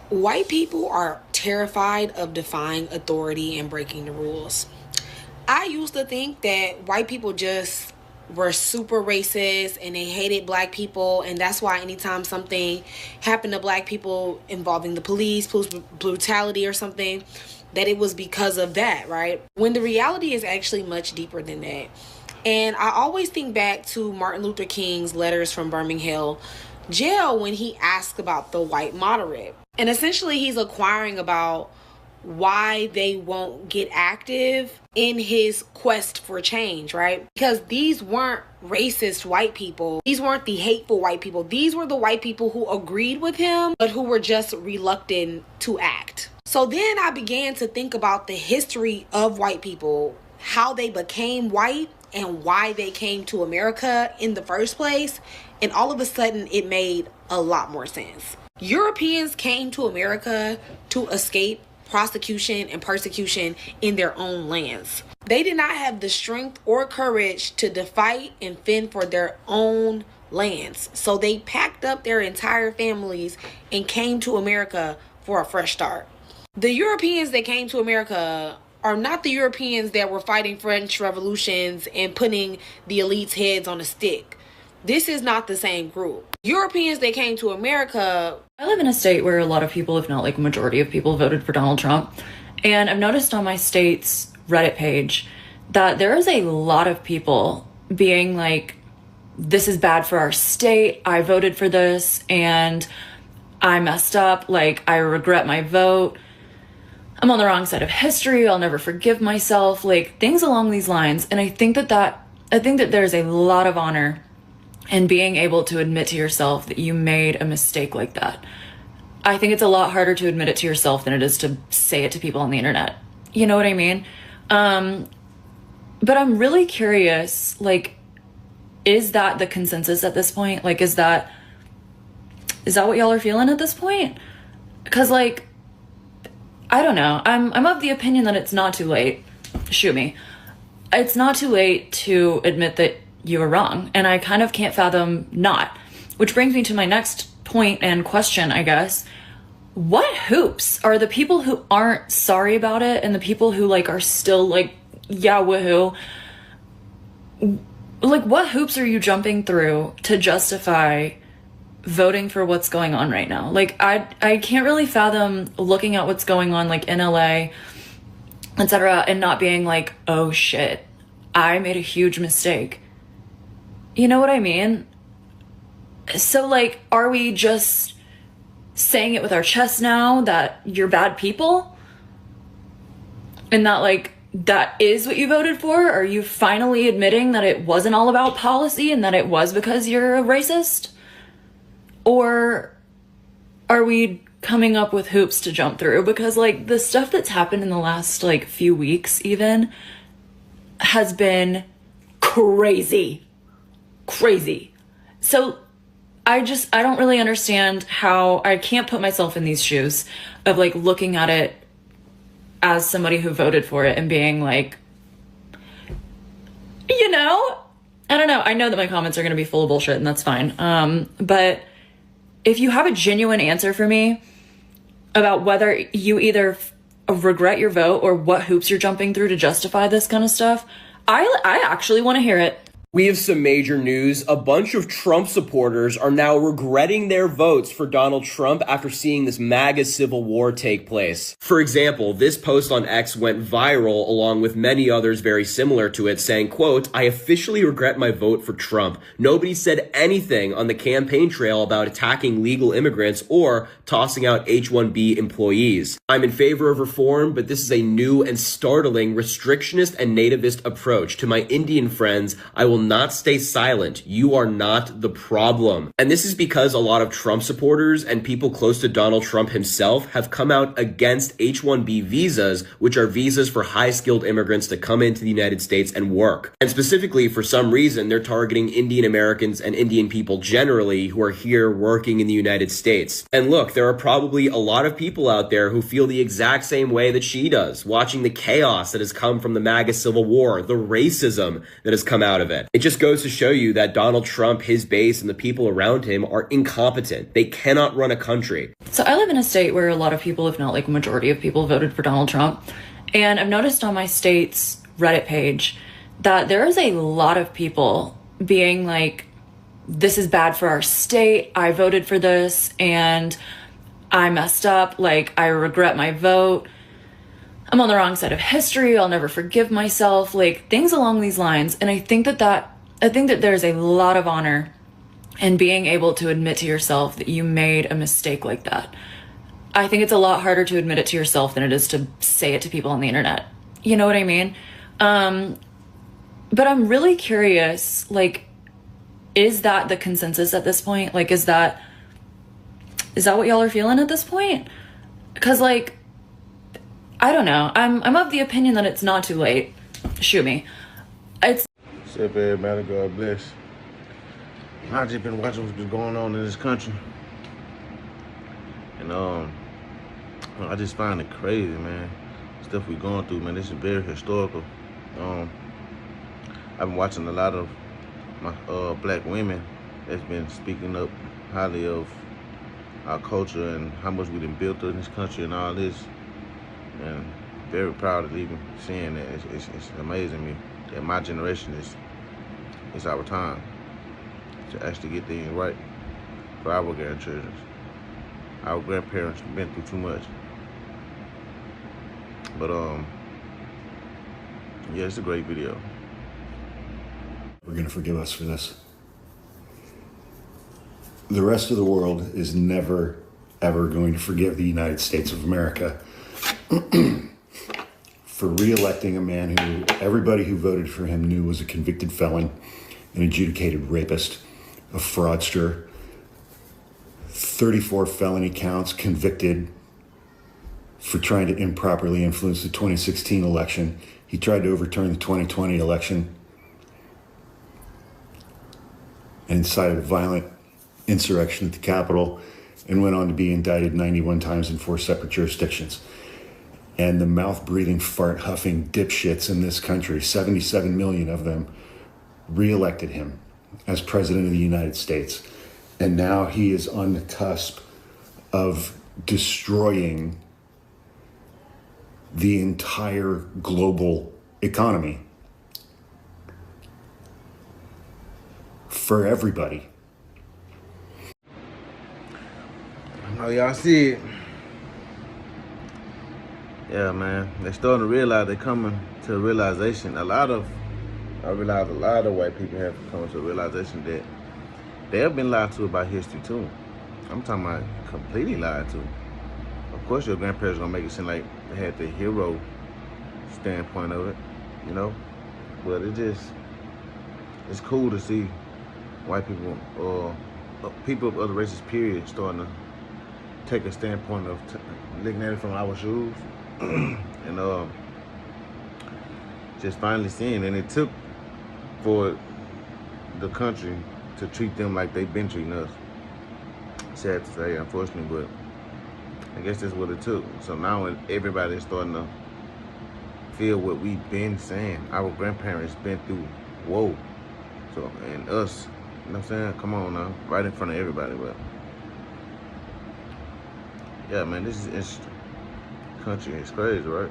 White people are terrified of defying authority and breaking the rules. I used to think that white people just were super racist and they hated black people, and that's why anytime something happened to black people involving the police brutality or something, that it was because of that, right? When the reality is actually much deeper than that. And I always think back to Martin Luther King's letters from Birmingham jail when he asked about the white moderate. And essentially he's inquiring about why they won't get active in his quest for change, right? Because these weren't racist white people. These weren't the hateful white people. These were the white people who agreed with him, but who were just reluctant to act. So then I began to think about the history of white people, how they became white and why they came to America in the first place. And all of a sudden it made a lot more sense. Europeans came to America to escape prosecution and persecution in their own lands. They did not have the strength or courage to fight and fend for their own lands. So they packed up their entire families and came to America for a fresh start. The Europeans that came to America are not the Europeans that were fighting French revolutions and putting the elites' heads on a stick. This is not the same group. Europeans that came to America. I live in a state where a lot of people, if not like a majority of people, voted for Donald Trump. And I've noticed on my state's Reddit page that there is a lot of people being like, this is bad for our state. I voted for this and I messed up. Like, I regret my vote. I'm on the wrong side of history. I'll never forgive myself. Like, things along these lines. And I think that there's a lot of honor in being able to admit to yourself that you made a mistake like that. I think it's a lot harder to admit it to yourself than it is to say it to people on the internet. You know what I mean? But I'm really curious, like, is that the consensus at this point? Like, is that what y'all are feeling at this point? Because, like, I don't know. I'm of the opinion that it's not too late. Shoot me. It's not too late to admit that you were wrong. And I kind of can't fathom not. Which brings me to my next point and question, I guess. What hoops are the people who aren't sorry about it and the people who, like, are still like, yeah, woohoo? Like, what hoops are you jumping through to justify voting for what's going on right now? Like, I can't really fathom looking at what's going on, like, in LA, etc., and not being like, oh shit, I made a huge mistake. You know what I mean? So, like, are we just saying it with our chest now that you're bad people? And that, like, that is what you voted for? Are you finally admitting that it wasn't all about policy and that it was because you're a racist? Or are we coming up with hoops to jump through? Because, like, the stuff that's happened in the last, like, few weeks even has been crazy. So I don't really understand how I can't put myself in these shoes of, like, looking at it as somebody who voted for it and being like, you know, I don't know. I know that my comments are going to be full of bullshit and that's fine. But if you have a genuine answer for me about whether you either regret your vote or what hoops you're jumping through to justify this kind of stuff, I actually want to hear it. We have some major news. A bunch of Trump supporters are now regretting their votes for Donald Trump after seeing this MAGA civil war take place. For example, this post on X went viral along with many others very similar to it saying, quote, "I officially regret my vote for Trump. Nobody said anything on the campaign trail about attacking legal immigrants or tossing out H-1B employees. I'm in favor of reform, but this is a new and startling restrictionist and nativist approach. To my Indian friends, I will not stay silent. You are not the problem." And this is because a lot of Trump supporters and people close to Donald Trump himself have come out against H-1B visas, which are visas for high-skilled immigrants to come into the United States and work. And specifically, for some reason, they're targeting Indian Americans and Indian people generally who are here working in the United States. And look, there are probably a lot of people out there who feel the exact same way that she does, watching the chaos that has come from the MAGA civil war, the racism that has come out of it. It just goes to show you that Donald Trump, his base, and the people around him are incompetent. They cannot run a country. So I live in a state where a lot of people, if not like a majority of people, voted for Donald Trump. And I've noticed on my state's Reddit page that there is a lot of people being like, this is bad for our state. I voted for this and I messed up. Like, I regret my vote. I'm on the wrong side of history. I'll never forgive myself. Like, things along these lines. And I think that there's a lot of honor in being able to admit to yourself that you made a mistake like that. I think it's a lot harder to admit it to yourself than it is to say it to people on the internet. You know what I mean? But I'm really curious, like, is that the consensus at this point? Like, is that what y'all are feeling at this point? Because, like, I don't know. I'm of the opinion that it's not too late. Shoot me. What's up, everybody? God bless. I've just been watching what's been going on in this country. And, I just find it crazy, man. Stuff we're going through, man. This is very historical. I've been watching a lot of my black women that's been speaking up highly of our culture and how much we've been built in this country and all this. And very proud of even seeing that. It's amazing me that my generation is our time to actually get things right for our grandchildren. Our grandparents have been through too much. But yeah, it's a great video. We're going to forgive us for this. The rest of the world is never, ever going to forgive the United States of America for re-electing a man who everybody who voted for him knew was a convicted felon, an adjudicated rapist, a fraudster, 34 felony counts, convicted for trying to improperly influence the 2016 election. He tried to overturn the 2020 election and incited a violent insurrection at the Capitol and went on to be indicted 91 times in 4 separate jurisdictions. And the mouth-breathing, fart-huffing dipshits in this country, 77 million of them, re-elected him as president of the United States. And now he is on the cusp of destroying the entire global economy for everybody. I know y'all see it. Yeah, man. They're starting to realize they're coming to a realization. I realize a lot of white people have come to a realization that they have been lied to about history too. I'm talking about completely lied to. Of course your grandparents gonna make it seem like they had the hero standpoint of it, you know? But it's cool to see white people or people of other races period starting to take a standpoint of looking at it from our shoes and just finally seeing. And it took for the country to treat them like they've been treating us. Sad to say, unfortunately, but I guess that's what it took. So now everybody's starting to feel what we've been saying. Our grandparents been through woe. So, and us, you know what I'm saying? Come on now, right in front of everybody. But yeah, man, this is interesting. Country is crazy, right?